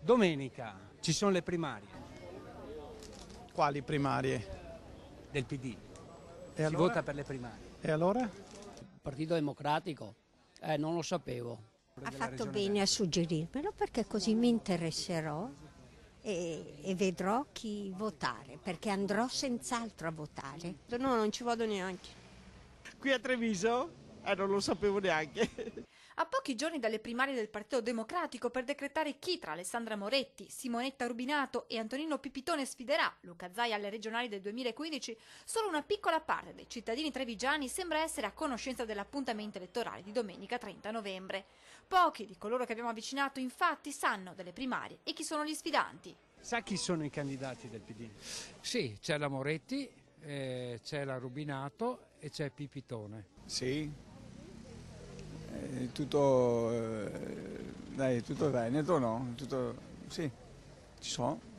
Domenica ci sono le primarie Quali primarie? del PD. E Si allora? vota per le primarie. E allora? Partito Democratico? Non lo sapevo. Ha fatto bene a suggerirmelo perché così mi interesserò e vedrò chi votare, perché andrò senz'altro a votare. No, non ci vado neanche. Qui a Treviso? Non lo sapevo neanche. A pochi giorni dalle primarie del Partito Democratico per decretare chi tra Alessandra Moretti, Simonetta Rubinato e Antonino Pipitone sfiderà Luca Zaia alle regionali del 2015, solo una piccola parte dei cittadini trevigiani sembra essere a conoscenza dell'appuntamento elettorale di domenica 30 novembre. Pochi di coloro che abbiamo avvicinato infatti sanno delle primarie e chi sono gli sfidanti. Sa chi sono i candidati del PD? Sì, c'è la Moretti, c'è la Rubinato e c'è Pipitone. Sì, tutto Veneto, no? Sì, ci sono.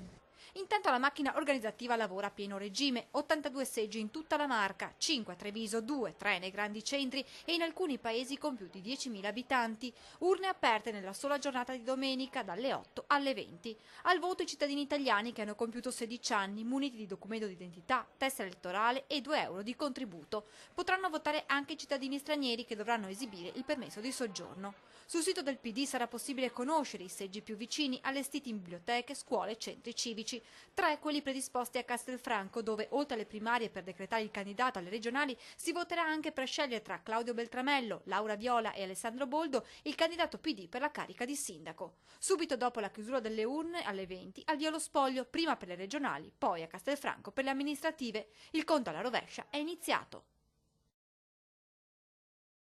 Intanto la macchina organizzativa lavora a pieno regime, 82 seggi in tutta la Marca, 5 a Treviso, 2, 3 nei grandi centri e in alcuni paesi con più di 10.000 abitanti. Urne aperte nella sola giornata di domenica dalle 8 alle 20. Al voto i cittadini italiani che hanno compiuto 16 anni, muniti di documento d'identità, tessera elettorale e 2 euro di contributo. Potranno votare anche i cittadini stranieri che dovranno esibire il permesso di soggiorno. Sul sito del PD sarà possibile conoscere i seggi più vicini allestiti in biblioteche, scuole e centri civici. 3 quelli predisposti a Castelfranco, dove oltre alle primarie per decretare il candidato alle regionali si voterà anche per scegliere tra Claudio Beltramello, Laura Viola e Alessandro Boldo il candidato PD per la carica di sindaco. Subito dopo la chiusura delle urne alle 20 al via lo spoglio, prima per le regionali, poi a Castelfranco per le amministrative. Il conto alla rovescia è iniziato.